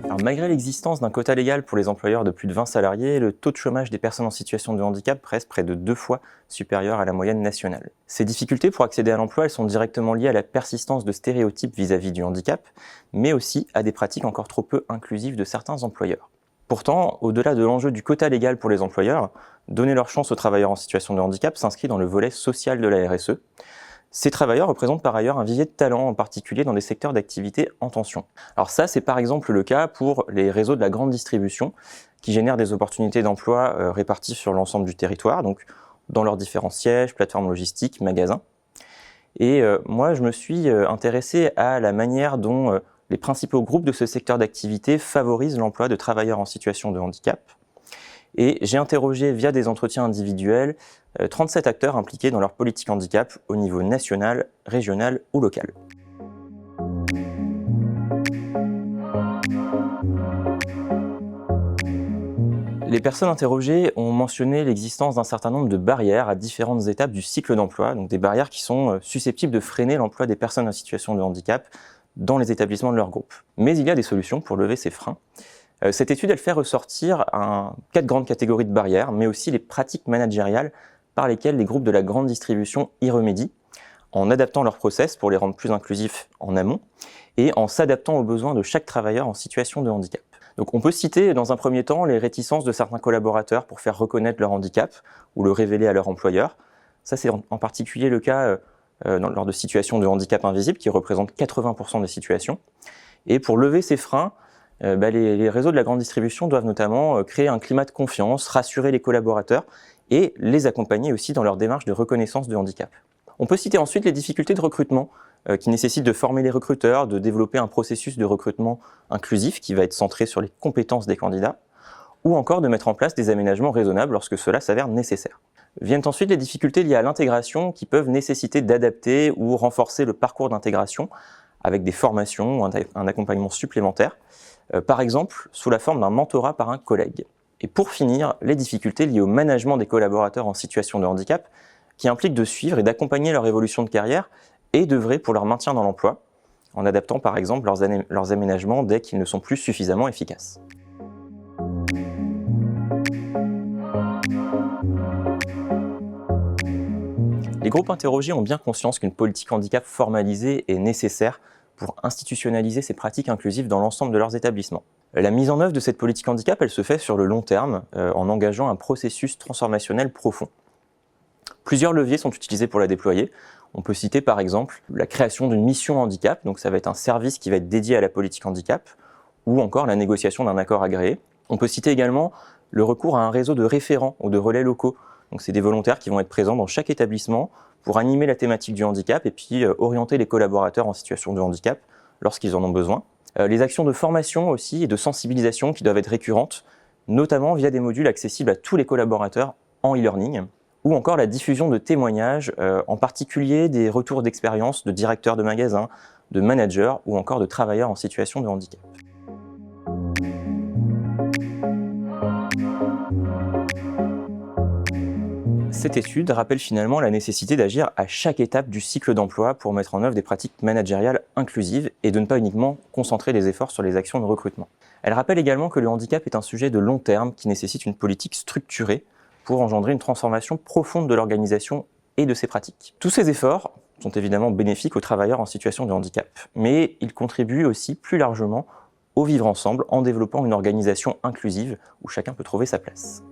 Alors, malgré l'existence d'un quota légal pour les employeurs de plus de 20 salariés, le taux de chômage des personnes en situation de handicap reste près de 2 fois supérieur à la moyenne nationale. Ces difficultés pour accéder à l'emploi, elles sont directement liées à la persistance de stéréotypes vis-à-vis du handicap, mais aussi à des pratiques encore trop peu inclusives de certains employeurs. Pourtant, au-delà de l'enjeu du quota légal pour les employeurs, donner leur chance aux travailleurs en situation de handicap s'inscrit dans le volet social de la RSE. Ces travailleurs représentent par ailleurs un vivier de talents, en particulier dans des secteurs d'activité en tension. Alors ça, c'est par exemple le cas pour les réseaux de la grande distribution, qui génèrent des opportunités d'emploi réparties sur l'ensemble du territoire, donc dans leurs différents sièges, plateformes logistiques, magasins. Et moi, je me suis intéressé à la manière dont les principaux groupes de ce secteur d'activité favorisent l'emploi de travailleurs en situation de handicap. Et j'ai interrogé via des entretiens individuels 37 acteurs impliqués dans leur politique handicap au niveau national, régional ou local. Les personnes interrogées ont mentionné l'existence d'un certain nombre de barrières à différentes étapes du cycle d'emploi, donc des barrières qui sont susceptibles de freiner l'emploi des personnes en situation de handicap dans les établissements de leur groupe. Mais il y a des solutions pour lever ces freins. Cette étude, elle fait ressortir 4 grandes catégories de barrières, mais aussi les pratiques managériales par lesquelles les groupes de la grande distribution y remédient, en adaptant leurs process pour les rendre plus inclusifs en amont et en s'adaptant aux besoins de chaque travailleur en situation de handicap. Donc on peut citer dans un premier temps les réticences de certains collaborateurs pour faire reconnaître leur handicap ou le révéler à leur employeur. Ça, c'est en particulier le cas lors de situations de handicap invisible qui représentent 80% des situations. Et pour lever ces freins, les réseaux de la grande distribution doivent notamment créer un climat de confiance, rassurer les collaborateurs et les accompagner aussi dans leur démarche de reconnaissance de handicap. On peut citer ensuite les difficultés de recrutement qui nécessitent de former les recruteurs, de développer un processus de recrutement inclusif qui va être centré sur les compétences des candidats, ou encore de mettre en place des aménagements raisonnables lorsque cela s'avère nécessaire. Viennent ensuite les difficultés liées à l'intégration qui peuvent nécessiter d'adapter ou renforcer le parcours d'intégration avec des formations ou un accompagnement supplémentaire, par exemple sous la forme d'un mentorat par un collègue. Et pour finir, les difficultés liées au management des collaborateurs en situation de handicap qui impliquent de suivre et d'accompagner leur évolution de carrière et d'œuvrer pour leur maintien dans l'emploi, en adaptant par exemple leurs aménagements dès qu'ils ne sont plus suffisamment efficaces. Les groupes interrogés ont bien conscience qu'une politique handicap formalisée est nécessaire pour institutionnaliser ces pratiques inclusives dans l'ensemble de leurs établissements. La mise en œuvre de cette politique handicap, elle se fait sur le long terme, en engageant un processus transformationnel profond. Plusieurs leviers sont utilisés pour la déployer. On peut citer par exemple la création d'une mission handicap, donc ça va être un service qui va être dédié à la politique handicap, ou encore la négociation d'un accord agréé. On peut citer également le recours à un réseau de référents ou de relais locaux. Donc c'est des volontaires qui vont être présents dans chaque établissement pour animer la thématique du handicap et puis orienter les collaborateurs en situation de handicap lorsqu'ils en ont besoin. Les actions de formation aussi et de sensibilisation qui doivent être récurrentes, notamment via des modules accessibles à tous les collaborateurs en e-learning, ou encore la diffusion de témoignages, en particulier des retours d'expérience de directeurs de magasins, de managers ou encore de travailleurs en situation de handicap. Cette étude rappelle finalement la nécessité d'agir à chaque étape du cycle d'emploi pour mettre en œuvre des pratiques managériales inclusives et de ne pas uniquement concentrer les efforts sur les actions de recrutement. Elle rappelle également que le handicap est un sujet de long terme qui nécessite une politique structurée pour engendrer une transformation profonde de l'organisation et de ses pratiques. Tous ces efforts sont évidemment bénéfiques aux travailleurs en situation de handicap, mais ils contribuent aussi plus largement au vivre ensemble en développant une organisation inclusive où chacun peut trouver sa place.